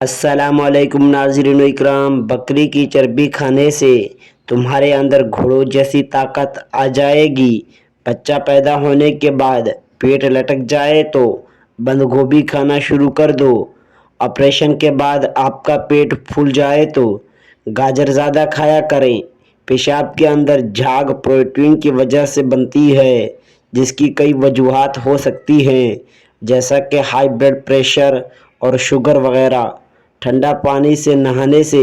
السلام علیکم ناظرین اکرام، بکری کی چربی کھانے سے تمہارے اندر گھوڑوں جیسی طاقت آ جائے گی۔ بچہ پیدا ہونے کے بعد پیٹ لٹک جائے تو بند گوبھی کھانا شروع کر دو۔ آپریشن کے بعد آپ کا پیٹ پھول جائے تو گاجر زیادہ کھایا کریں۔ پیشاب کے اندر جھاگ پروٹین کی وجہ سے بنتی ہے، جس کی کئی وجوہات ہو سکتی ہیں، جیسا کہ ہائی بلڈ پریشر اور شوگر وغیرہ۔ ٹھنڈا پانی سے نہانے سے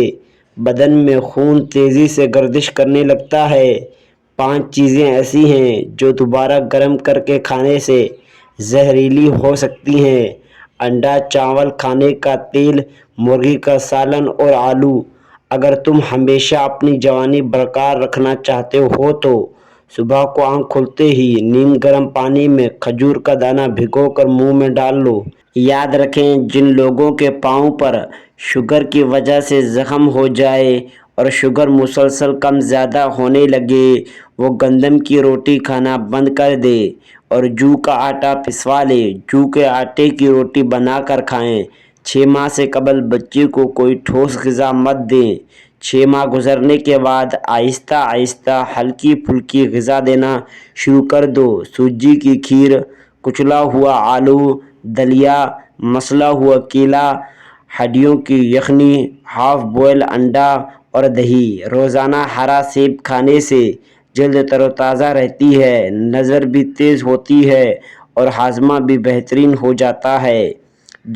بدن میں خون تیزی سے گردش کرنے لگتا ہے۔ 5 چیزیں ایسی ہیں جو دوبارہ گرم کر کے کھانے سے زہریلی ہو سکتی ہیں: انڈا، چاول، کھانے کا تیل، مرغی کا سالن اور آلو۔ اگر تم ہمیشہ اپنی جوانی برقرار رکھنا چاہتے ہو تو صبح کو آنکھ کھلتے ہی نیم گرم پانی میں کھجور کا دانہ بھگو کر منہ میں ڈال لو۔ یاد رکھیں، جن لوگوں کے پاؤں پر شوگر کی وجہ سے زخم ہو جائے اور شوگر مسلسل کم زیادہ ہونے لگے، وہ گندم کی روٹی کھانا بند کر دیں اور جو کا آٹا پسوا لیں۔ جو کے آٹے کی روٹی بنا کر کھائیں۔ 6 ماہ سے قبل بچے کو کوئی ٹھوس غذا مت دیں۔ 6 ماہ گزرنے کے بعد آہستہ آہستہ ہلکی پھلکی غذا دینا شروع کر دو۔ سوجی کی کھیر، کچلا ہوا آلو، دلیا، مسلا ہوا کیلا، ہڈیوں کی یخنی، ہاف بوائل انڈا اور دہی۔ روزانہ ہرا سیب کھانے سے جلد تر و تازہ رہتی ہے، نظر بھی تیز ہوتی ہے اور ہاضمہ بھی بہترین ہو جاتا ہے۔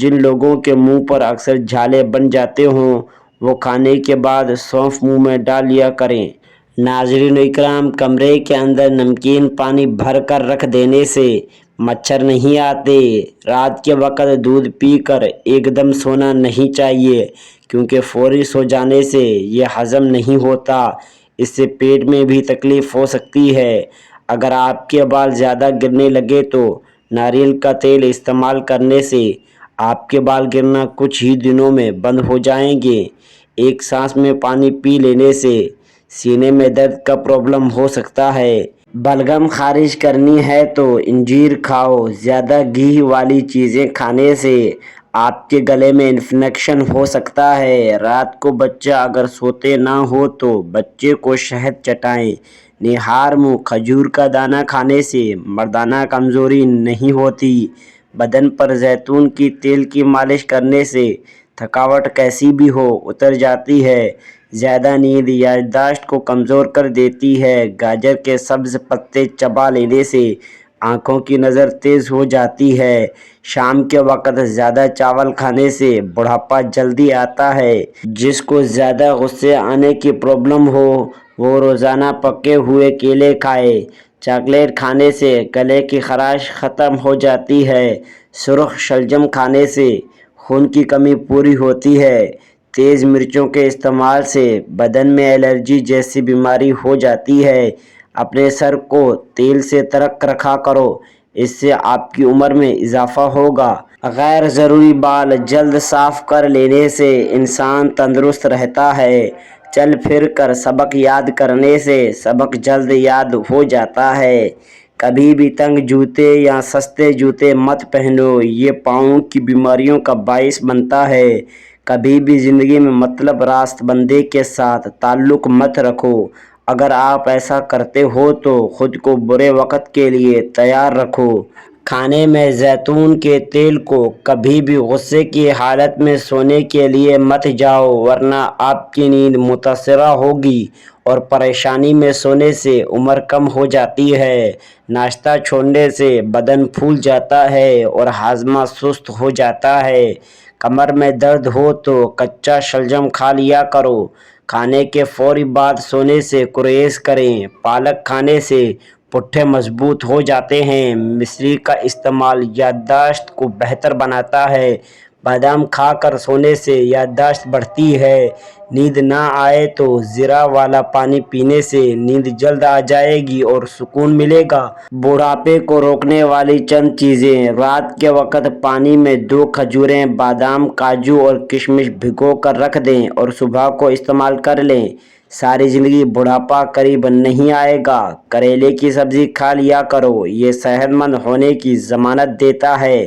جن لوگوں کے منہ پر اکثر چھالے بن جاتے ہوں، وہ کھانے کے بعد سونف منہ میں ڈال لیا کریں۔ ناظرین اکرام، کمرے کے اندر نمکین پانی بھر کر رکھ دینے سے مچھر نہیں آتے۔ رات کے وقت دودھ پی کر ایک دم سونا نہیں چاہیے، کیونکہ فوری سو جانے سے یہ ہضم نہیں ہوتا۔ اس سے پیٹ میں بھی تکلیف ہو سکتی ہے۔ اگر آپ کے بال زیادہ گرنے لگے تو ناریل کا تیل استعمال کرنے سے آپ کے بال گرنا کچھ ہی دنوں میں بند ہو جائیں گے۔ ایک سانس میں پانی پی لینے سے سینے میں درد کا پرابلم ہو سکتا ہے۔ بلغم خارج کرنی ہے تو انجیر کھاؤ۔ زیادہ گھی والی چیزیں کھانے سے آپ کے گلے میں انفیکشن ہو سکتا ہے۔ رات کو بچہ اگر سوتے نہ ہو تو بچے کو شہد چٹائیں۔ نہار منہ کھجور کا دانہ کھانے سے مردانہ کمزوری نہیں ہوتی۔ بدن پر زیتون کی تیل کی مالش کرنے سے تھکاوٹ کیسی بھی ہو اتر جاتی ہے۔ زیادہ نیند یادداشت کو کمزور کر دیتی ہے۔ گاجر کے سبز پتے چبا لینے سے آنکھوں کی نظر تیز ہو جاتی ہے۔ شام کے وقت زیادہ چاول کھانے سے بڑھاپا جلدی آتا ہے۔ جس کو زیادہ غصے آنے کی پرابلم ہو، وہ روزانہ پکے ہوئے کیلے کھائے۔ چاکلیٹ کھانے سے گلے کی خراش ختم ہو جاتی ہے۔ سرخ شلجم کھانے سے خون کی کمی پوری ہوتی ہے۔ تیز مرچوں کے استعمال سے بدن میں الرجی جیسی بیماری ہو جاتی ہے۔ اپنے سر کو تیل سے ترک رکھا کرو، اس سے آپ کی عمر میں اضافہ ہوگا۔ غیر ضروری بال جلد صاف کر لینے سے انسان تندرست رہتا ہے۔ چل پھر کر سبق یاد کرنے سے سبق جلد یاد ہو جاتا ہے۔ کبھی بھی تنگ جوتے یا سستے جوتے مت پہنو، یہ پاؤں کی بیماریوں کا باعث بنتا ہے۔ کبھی بھی زندگی میں مطلب راست بندی کے ساتھ تعلق مت رکھو۔ اگر آپ ایسا کرتے ہو تو خود کو برے وقت کے لیے تیار رکھو۔ کھانے میں زیتون کے تیل کو کبھی بھی غصے کی حالت میں سونے کے لیے مت جاؤ، ورنہ آپ کی نیند متاثر ہوگی اور پریشانی میں سونے سے عمر کم ہو جاتی ہے۔ ناشتہ چھوڑنے سے بدن پھول جاتا ہے اور ہاضمہ سست ہو جاتا ہے۔ کمر میں درد ہو تو کچا شلجم کھا لیا کرو۔ کھانے کے فوری بعد سونے سے گریز کریں۔ پالک کھانے سے پٹھے مضبوط ہو جاتے ہیں۔ مصری کا استعمال یادداشت کو بہتر بناتا ہے۔ بادام کھا کر سونے سے یادداشت بڑھتی ہے۔ نیند نہ آئے تو زیرہ والا پانی پینے سے نیند جلد آ جائے گی اور سکون ملے گا۔ بڑھاپے کو روکنے والی چند چیزیں: رات کے وقت پانی میں 2 کھجوریں، بادام، کاجو اور کشمش بھگو کر رکھ دیں اور صبح کو استعمال کر لیں۔ ساری زندگی بڑھاپا قریب نہیں آئے گا۔ کریلے کی سبزی کھا لیا کرو، یہ صحت مند ہونے کی ضمانت دیتا ہے۔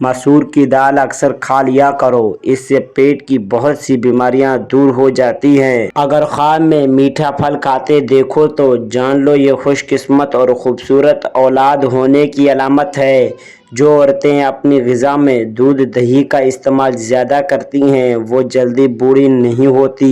مسور کی دال اکثر کھا لیا کرو، اس سے پیٹ کی بہت سی بیماریاں دور ہو جاتی ہیں۔ اگر خواب میں میٹھا پھل کھاتے دیکھو تو جان لو یہ خوش قسمت اور خوبصورت اولاد ہونے کی علامت ہے۔ جو عورتیں اپنی غذا میں دودھ دہی کا استعمال زیادہ کرتی ہیں وہ جلدی بوڑھی نہیں ہوتی۔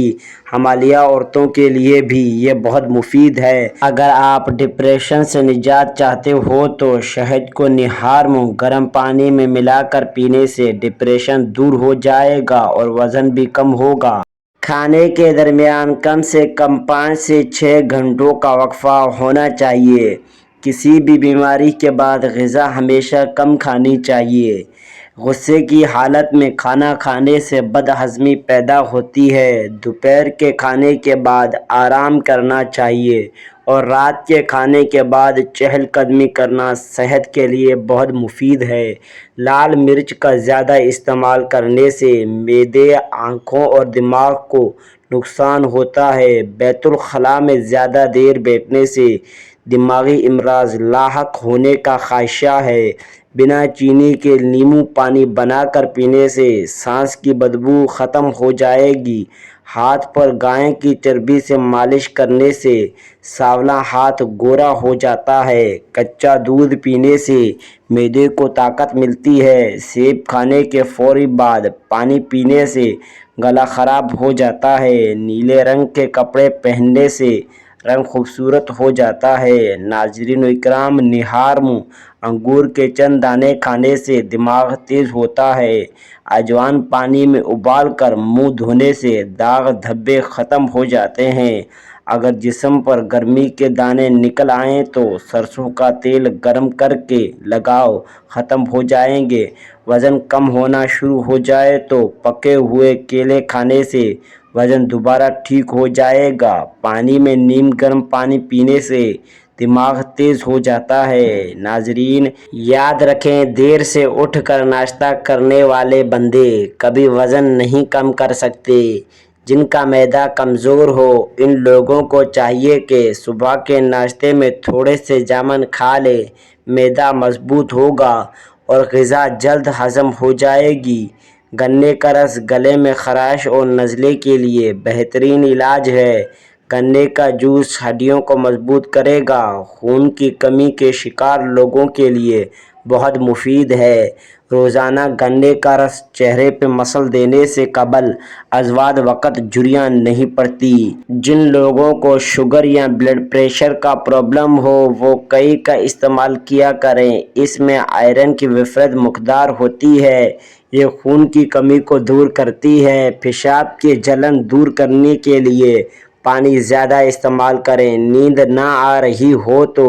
حاملہ عورتوں کے لیے بھی یہ بہت مفید ہے۔ اگر آپ ڈپریشن سے نجات چاہتے ہو تو شہد کو نہار منہ گرم پانی میں ملا کر پینے سے ڈپریشن دور ہو جائے گا اور وزن بھی کم ہوگا۔ کھانے کے درمیان کم سے کم 5 سے 6 گھنٹوں کا وقفہ ہونا چاہیے۔ کسی بھی بیماری کے بعد غذا ہمیشہ کم کھانی چاہیے۔ غصے کی حالت میں کھانا کھانے سے بد ہضمی پیدا ہوتی ہے۔ دوپہر کے کھانے کے بعد آرام کرنا چاہیے اور رات کے کھانے کے بعد چہل قدمی کرنا صحت کے لیے بہت مفید ہے۔ لال مرچ کا زیادہ استعمال کرنے سے معدے، آنکھوں اور دماغ کو نقصان ہوتا ہے۔ بیت الخلاء میں زیادہ دیر بیٹھنے سے دماغی امراض لاحق ہونے کا خدشہ ہے۔ بنا چینی کے لیموں پانی بنا کر پینے سے سانس کی بدبو ختم ہو جائے گی۔ ہاتھ پر گائے کی چربی سے مالش کرنے سے سانولا ہاتھ گورا ہو جاتا ہے۔ کچا دودھ پینے سے معدے کو طاقت ملتی ہے۔ سیب کھانے کے فوری بعد پانی پینے سے گلا خراب ہو جاتا ہے۔ نیلے رنگ کے کپڑے پہننے سے رنگ خوبصورت ہو جاتا ہے۔ ناظرین اکرام، نہار منہ انگور کے چند دانے کھانے سے دماغ تیز ہوتا ہے۔ اجوان پانی میں ابال کر منہ دھونے سے داغ دھبے ختم ہو جاتے ہیں۔ اگر جسم پر گرمی کے دانے نکل آئیں تو سرسوں کا تیل گرم کر کے لگاؤ، ختم ہو جائیں گے۔ وزن کم ہونا شروع ہو جائے تو پکے ہوئے کیلے کھانے سے وزن دوبارہ ٹھیک ہو جائے گا۔ پانی میں نیم گرم پانی پینے سے دماغ تیز ہو جاتا ہے۔ ناظرین یاد رکھیں، دیر سے اٹھ کر ناشتہ کرنے والے بندے کبھی وزن نہیں کم کر سکتے۔ جن کا معدہ کمزور ہو ان لوگوں کو چاہیے کہ صبح کے ناشتے میں تھوڑے سے جامن کھا لیں، معدہ مضبوط ہوگا اور غذا جلد ہضم ہو جائے گی۔ گنے کا رس گلے میں خراش اور نزلے کے لیے بہترین علاج ہے۔ گنے کا جوس ہڈیوں کو مضبوط کرے گا۔ خون کی کمی کے شکار لوگوں کے لیے بہت مفید ہے۔ روزانہ گنے کا رس چہرے پہ مسل دینے سے قبل از وقت جھریاں نہیں پڑتی۔ جن لوگوں کو شوگر یا بلڈ پریشر کا پرابلم ہو وہ کئی کا استعمال کیا کریں۔ اس میں آئرن کی وفرت مقدار ہوتی ہے۔ یہ خون کی کمی کو دور کرتی ہے۔ پیشاب کی جلن دور کرنے کے لیے پانی زیادہ استعمال کریں۔ نیند نہ آ رہی ہو تو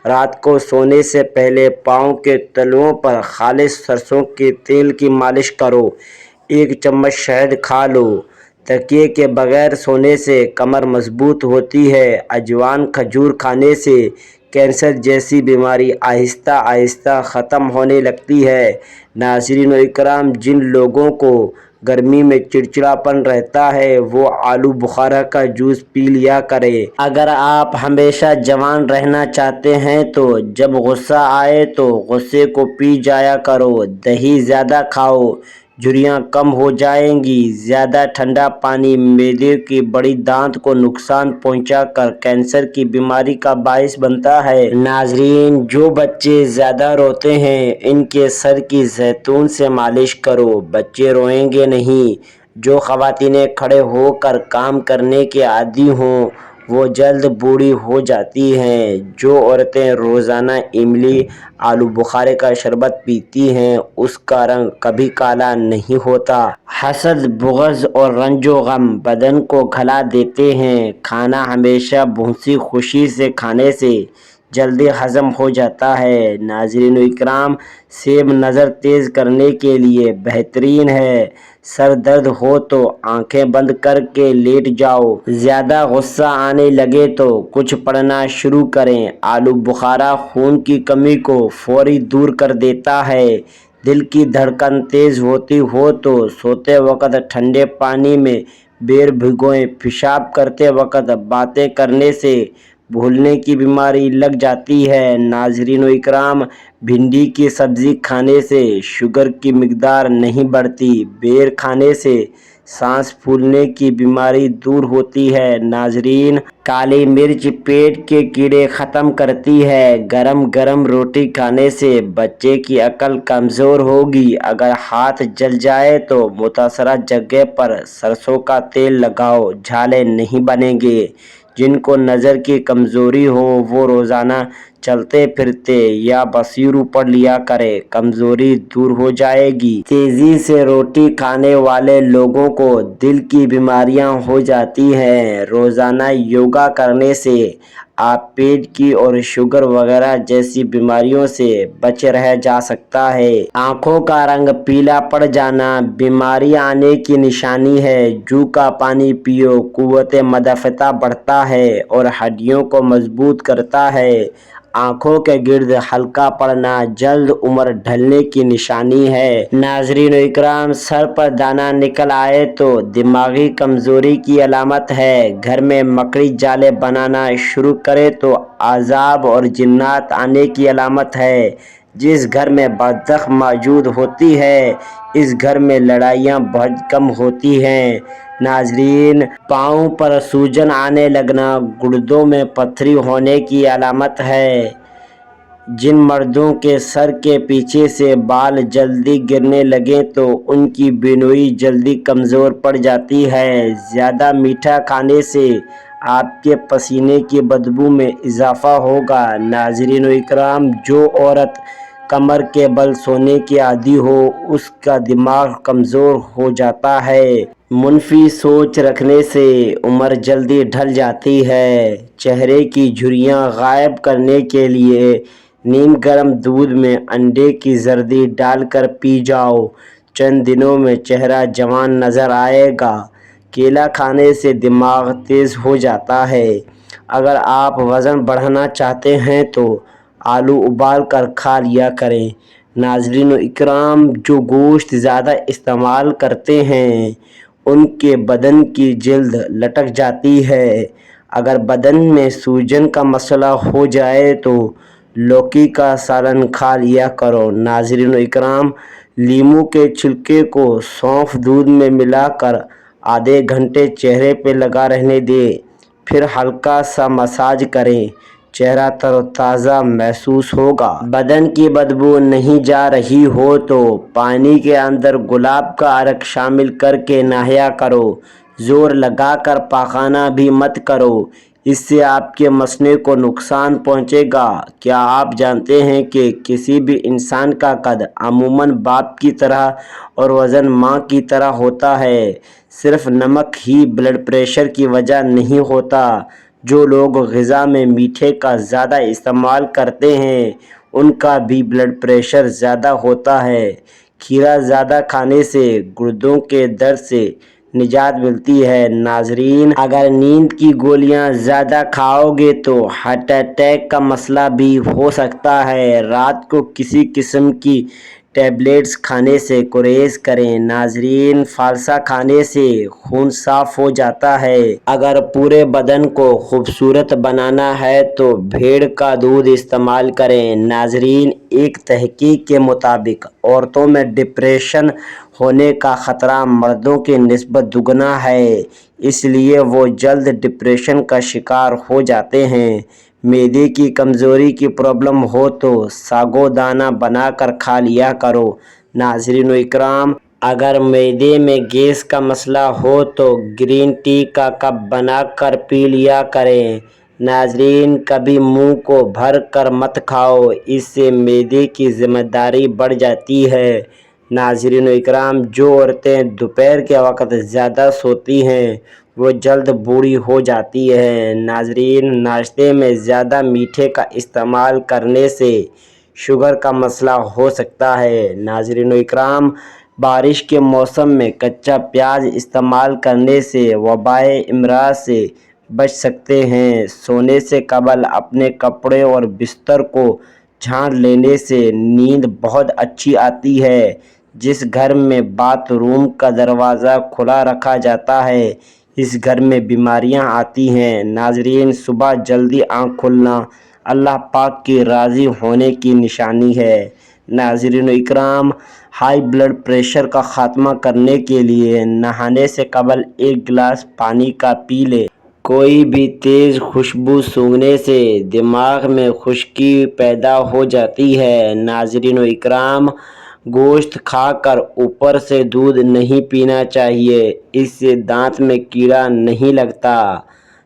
رات کو سونے سے پہلے پاؤں کے تلوؤں پر خالص سرسوں کے تیل کی مالش کرو۔ 1 چمچ شہد کھا لو۔ تکیے کے بغیر سونے سے کمر مضبوط ہوتی ہے۔ اجوان کھجور کھانے سے کینسر جیسی بیماری آہستہ آہستہ ختم ہونے لگتی ہے۔ ناظرین اکرام، جن لوگوں کو گرمی میں چڑچڑاپن رہتا ہے وہ آلو بخارا کا جوس پی لیا کریں۔ اگر آپ ہمیشہ جوان رہنا چاہتے ہیں تو جب غصہ آئے تو غصے کو پی جایا کرو۔ دہی زیادہ کھاؤ، جھریاں کم ہو جائیں گی۔ زیادہ ٹھنڈا پانی معدے کی بڑی دانت کو نقصان پہنچا کر کینسر کی بیماری کا باعث بنتا ہے۔ ناظرین، جو بچے زیادہ روتے ہیں ان کے سر کی زیتون سے مالش کرو، بچے روئیں گے نہیں۔ جو خواتینیں کھڑے ہو کر کام کرنے کے عادی ہوں وہ جلد بوڑھی ہو جاتی ہیں۔ جو عورتیں روزانہ املی آلو بخارے کا شربت پیتی ہیں اس کا رنگ کبھی کالا نہیں ہوتا۔ حسد، بغض اور رنج و غم بدن کو گھلا دیتے ہیں۔ کھانا ہمیشہ بہت خوشی سے کھانے سے جلدی ہضم ہو جاتا ہے۔ ناظرین اکرام، سیب نظر تیز کرنے کے لیے بہترین ہے۔ سر درد ہو تو آنکھیں بند کر کے لیٹ جاؤ۔ زیادہ غصہ آنے لگے تو کچھ پڑھنا شروع کریں۔ آلو بخارا خون کی کمی کو فوری دور کر دیتا ہے۔ دل کی دھڑکن تیز ہوتی ہو تو سوتے وقت ٹھنڈے پانی میں بیر بھگوئیں۔ پیشاب کرتے وقت باتیں کرنے سے بھولنے کی بیماری لگ جاتی ہے۔ ناظرین و اکرام، بھنڈی کی سبزی کھانے سے شوگر کی مقدار نہیں بڑھتی۔ بیر کھانے سے سانس پھولنے کی بیماری دور ہوتی ہے۔ ناظرین، کالی مرچ پیٹ کے کیڑے ختم کرتی ہے۔ گرم روٹی کھانے سے بچے کی عقل کمزور ہوگی۔ اگر ہاتھ جل جائے تو متاثرہ جگہ پر سرسوں کا تیل لگاؤ، جھالے نہیں بنیں گے۔ جن کو نظر کی کمزوری ہو وہ روزانہ چلتے پھرتے یا بصیرو پڑھ لیا کرے، کمزوری دور ہو جائے گی۔ تیزی سے روٹی کھانے والے لوگوں کو دل کی بیماریاں ہو جاتی ہیں۔ روزانہ یوگا کرنے سے آپ پیٹ کی اور شوگر وغیرہ جیسی بیماریوں سے بچ رہ جا سکتا ہے۔ آنکھوں کا رنگ پیلا پڑ جانا بیماری آنے کی نشانی ہے۔ جو کا پانی پیو، قوت مدافعت بڑھتا ہے اور ہڈیوں کو مضبوط کرتا ہے۔ آنکھوں کے گرد ہلکا پڑنا جلد عمر ڈھلنے کی نشانی ہے۔ ناظرین و اکرام، سر پر دانہ نکل آئے تو دماغی کمزوری کی علامت ہے۔ گھر میں مکڑی جالے بنانا شروع کرے تو عذاب اور جنات آنے کی علامت ہے۔ جس گھر میں برزخ موجود ہوتی ہے اس گھر میں لڑائیاں بہت کم ہوتی ہیں۔ ناظرین، پاؤں پر سوجن آنے لگنا گردوں میں پتھری ہونے کی علامت ہے۔ جن مردوں کے سر کے پیچھے سے بال جلدی گرنے لگیں تو ان کی بینوئی جلدی کمزور پڑ جاتی ہے۔ زیادہ میٹھا کھانے سے آپ کے پسینے کی بدبو میں اضافہ ہوگا۔ ناظرین و اکرام، جو عورت کمر کے بل سونے کی عادی ہو اس کا دماغ کمزور ہو جاتا ہے۔ منفی سوچ رکھنے سے عمر جلدی ڈھل جاتی ہے۔ چہرے کی جھریاں غائب کرنے کے لیے نیم گرم دودھ میں انڈے کی زردی ڈال کر پی جاؤ، چند دنوں میں چہرہ جوان نظر آئے گا۔ کیلا کھانے سے دماغ تیز ہو جاتا ہے۔ اگر آپ وزن بڑھانا چاہتے ہیں تو آلو ابال کر کھا لیا کریں۔ ناظرین و اکرام، جو گوشت زیادہ استعمال کرتے ہیں ان کے بدن کی جلد لٹک جاتی ہے۔ اگر بدن میں سوجن کا مسئلہ ہو جائے تو لوکی کا سالن کھا لیا کرو۔ ناظرین و اکرام، لیموں کے چھلکے کو سونف دودھ میں ملا کر آدھے گھنٹے چہرے پہ لگا رہنے دیں، پھر ہلکا سا مساج کریں، چہرہ تر و تازہ محسوس ہوگا۔ بدن کی بدبو نہیں جا رہی ہو تو پانی کے اندر گلاب کا عرق شامل کر کے نہایا کرو، زور لگا کر پاخانہ بھی مت کرو، اس سے آپ کے مثانے کو نقصان پہنچے گا۔ کیا آپ جانتے ہیں کہ کسی بھی انسان کا قد عموماً باپ کی طرح اور وزن ماں کی طرح ہوتا ہے؟ صرف نمک ہی بلڈ پریشر کی وجہ نہیں ہوتا۔ جو لوگ غذا میں میٹھے کا زیادہ استعمال کرتے ہیں ان کا بھی بلڈ پریشر زیادہ ہوتا ہے۔ کھیرا زیادہ کھانے سے گردوں کے درد سے نجات ملتی ہے۔ ناظرین، اگر نیند کی گولیاں زیادہ کھاؤ گے تو ہارٹ اٹیک کا مسئلہ بھی ہو سکتا ہے۔ رات کو کسی قسم کی ٹیبلٹس کھانے سے گریز کریں۔ ناظرین، فالسا کھانے سے خون صاف ہو جاتا ہے۔ اگر پورے بدن کو خوبصورت بنانا ہے تو بھیڑ کا دودھ استعمال کریں۔ ناظرین، ایک تحقیق کے مطابق عورتوں میں ڈپریشن ہونے کا خطرہ مردوں کی نسبت دگنا ہے، اس لیے وہ جلد ڈپریشن کا شکار ہو جاتے ہیں۔ معدے کی کمزوری کی پرابلم ہو تو ساگو دانہ بنا کر کھا لیا کرو۔ ناظرین و اکرام، اگر معدے میں گیس کا مسئلہ ہو تو گرین ٹی کا کپ بنا کر پی لیا کریں۔ ناظرین، کبھی منہ کو بھر کر مت کھاؤ، اس سے معدے کی ذمہ داری بڑھ جاتی ہے۔ ناظرین و اکرام، جو عورتیں دوپہر کے وقت زیادہ سوتی ہیں وہ جلد بوڑھی ہو جاتی ہیں۔ ناظرین، ناشتے میں زیادہ میٹھے کا استعمال کرنے سے شوگر کا مسئلہ ہو سکتا ہے۔ ناظرین و اکرام، بارش کے موسم میں کچا پیاز استعمال کرنے سے وبائے امراض سے بچ سکتے ہیں۔ سونے سے قبل اپنے کپڑے اور بستر کو جھاڑ لینے سے نیند بہت اچھی آتی ہے۔ جس گھر میں باتھ روم کا دروازہ کھلا رکھا جاتا ہے اس گھر میں بیماریاں آتی ہیں۔ ناظرین، صبح جلدی آنکھ کھلنا اللہ پاک کی راضی ہونے کی نشانی ہے۔ ناظرین اکرام، ہائی بلڈ پریشر کا خاتمہ کرنے کے لیے نہانے سے قبل 1 گلاس پانی کا پی لیں۔ کوئی بھی تیز خوشبو سونگھنے سے دماغ میں خشکی پیدا ہو جاتی ہے۔ ناظرین اکرام، گوشت کھا کر اوپر سے دودھ نہیں پینا چاہیے، اس سے دانت میں کیڑا نہیں لگتا۔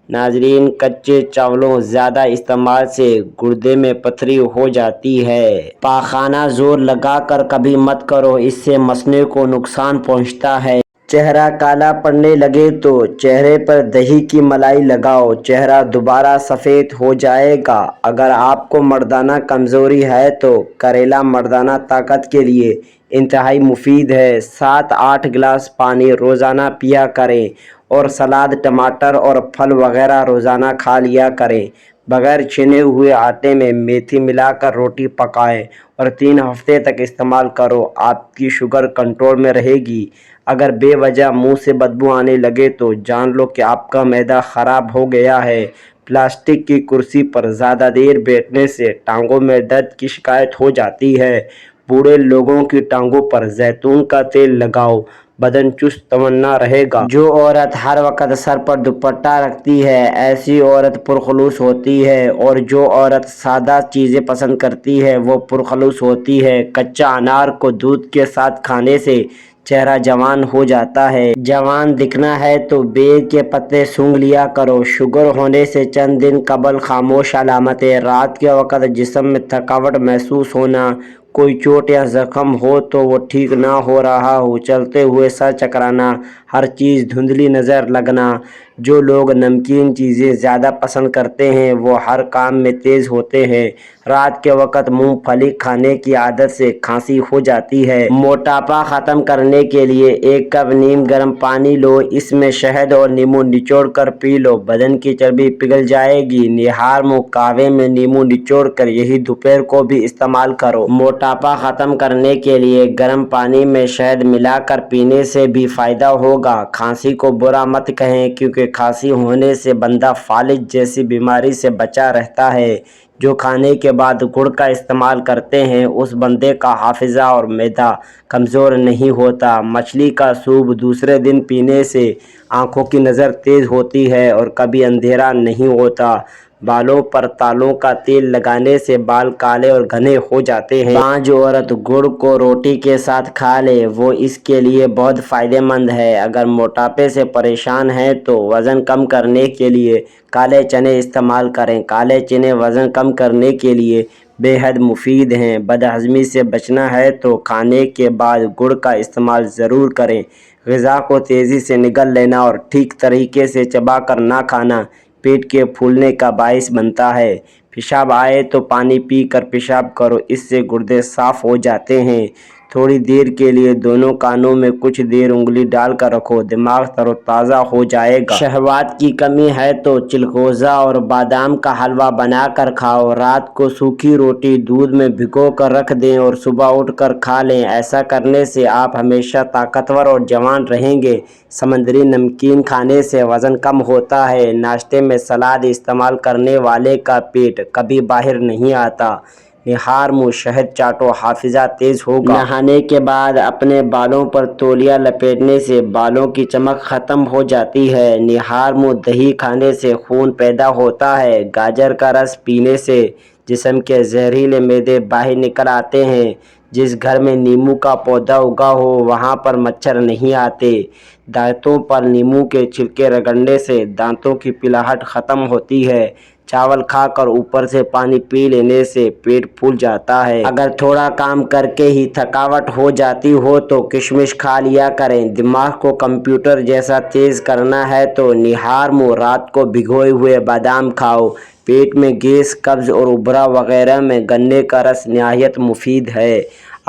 ناظرین، کچے چاولوں زیادہ استعمال سے گردے میں پتھری ہو جاتی ہے۔ پاخانہ زور لگا کر کبھی مت کرو، اس سے مثانے کو نقصان پہنچتا ہے۔ چہرہ کالا پڑنے لگے تو چہرے پر دہی کی ملائی لگاؤ، چہرہ دوبارہ سفید ہو جائے گا۔ اگر آپ کو مردانہ کمزوری ہے تو کریلا مردانہ طاقت کے لیے انتہائی مفید ہے۔ 7-8 گلاس پانی روزانہ پیا کریں اور سلاد، ٹماٹر اور پھل وغیرہ روزانہ کھا لیا کریں۔ بغیر چھنے ہوئے آٹے میں میتھی ملا کر روٹی پکائیں اور 3 ہفتے تک استعمال کرو، آپ کی شوگر کنٹرول میں رہے گی۔ اگر بے وجہ منہ سے بدبو آنے لگے تو جان لو کہ آپ کا معدہ خراب ہو گیا ہے۔ پلاسٹک کی کرسی پر زیادہ دیر بیٹھنے سے ٹانگوں میں درد کی شکایت ہو جاتی ہے۔ بوڑھے لوگوں کی ٹانگوں پر زیتون کا تیل لگاؤ، بدن چست توانا رہے گا۔ جو عورت ہر وقت سر پر دوپٹہ رکھتی ہے، ایسی عورت پرخلوص ہوتی ہے، اور جو عورت سادہ چیزیں پسند کرتی ہے وہ پرخلوص ہوتی ہے۔ کچا انار کو دودھ کے ساتھ کھانے سے چہرہ جوان ہو جاتا ہے۔ جوان دکھنا ہے تو بیر کے پتے سونگھ لیا کرو۔ شوگر ہونے سے چند دن قبل خاموش علامتیں: رات کے وقت جسم میں تھکاوٹ محسوس ہونا، کوئی چوٹ یا زخم ہو تو وہ ٹھیک نہ ہو رہا ہو، چلتے ہوئے سر چکرانا، ہر چیز دھندلی نظر لگنا۔ جو لوگ نمکین چیزیں زیادہ پسند کرتے ہیں وہ ہر کام میں تیز ہوتے ہیں۔ رات کے وقت مونگ پھلی کھانے کی عادت سے کھانسی ہو جاتی ہے۔ موٹاپا ختم کرنے کے لیے 1 کپ نیم گرم پانی لو، اس میں شہد اور نیمبو نچوڑ کر پی لو، بدن کی چربی پگھل جائے گی۔ نہار منہ قہوے میں نیمبو نچوڑ کر یہی دوپہر کو بھی استعمال کرو۔ موٹاپا ختم کرنے کے لیے گرم پانی میں شہد ملا کر پینے سے بھی فائدہ ہوگا۔ کھانسی کو برا مت کہیں، کیونکہ کھانسی ہونے سے بندہ فالج جیسی بیماری سے بچا رہتا ہے۔ جو کھانے کے بعد گڑ کا استعمال کرتے ہیں اس بندے کا حافظہ اور معدہ کمزور نہیں ہوتا۔ مچھلی کا سوپ دوسرے دن پینے سے آنکھوں کی نظر تیز ہوتی ہے اور کبھی اندھیرا نہیں ہوتا۔ بالوں پر تالوں کا تیل لگانے سے بال کالے اور گھنے ہو جاتے ہیں۔ جو عورت گڑ کو روٹی کے ساتھ کھا لے وہ اس کے لیے بہت فائدہ مند ہے۔ اگر موٹاپے سے پریشان ہیں تو وزن کم کرنے کے لیے کالے چنے استعمال کریں۔ کالے چنے وزن کم کرنے کے لیے بے حد مفید ہیں۔ بدہضمی سے بچنا ہے تو کھانے کے بعد گڑ کا استعمال ضرور کریں۔ غذا کو تیزی سے نگل لینا اور ٹھیک طریقے سے چبا کر نہ کھانا پیٹ کے پھولنے کا باعث بنتا ہے۔ پیشاب آئے تو پانی پی کر پیشاب کرو، اس سے گردے صاف ہو جاتے ہیں۔ تھوڑی دیر کے لیے دونوں کانوں میں کچھ دیر انگلی ڈال کر رکھو، دماغ تر و تازہ ہو جائے گا۔ شہوات کی کمی ہے تو چلغوزہ اور بادام کا حلوہ بنا کر کھاؤ۔ رات کو سوکھی روٹی دودھ میں بھگو کر رکھ دیں اور صبح اٹھ کر کھا لیں۔ ایسا کرنے سے آپ ہمیشہ طاقتور اور جوان رہیں گے۔ سمندری نمکین کھانے سے وزن کم ہوتا ہے۔ ناشتے میں سلاد استعمال کرنے والے کا پیٹ کبھی باہر نہیں آتا۔ نہار منہ شہد چاٹو، حافظہ تیز ہوگا۔ نہانے کے بعد اپنے بالوں پر تولیہ لپیٹنے سے بالوں کی چمک ختم ہو جاتی ہے۔ نہار منہ دہی کھانے سے خون پیدا ہوتا ہے۔ گاجر کا رس پینے سے جسم کے زہریلے معدے باہر نکل آتے ہیں۔ جس گھر میں نیمبو کا پودا اگا ہو وہاں پر مچھر نہیں آتے۔ دانتوں پر نیمبو کے چھلکے رگڑنے سے دانتوں کی پلاہٹ ختم ہوتی ہے۔ چاول کھا کر اوپر سے پانی پی لینے سے پیٹ پھول جاتا ہے۔ اگر تھوڑا کام کر کے ہی تھکاوٹ ہو جاتی ہو تو کشمش کھا لیا کریں۔ دماغ کو کمپیوٹر جیسا تیز کرنا ہے تو نہار منہ رات کو بھگوئے ہوئے بادام کھاؤ۔ پیٹ میں گیس، قبض اور ابرا وغیرہ میں گنے کا رس نہایت مفید ہے۔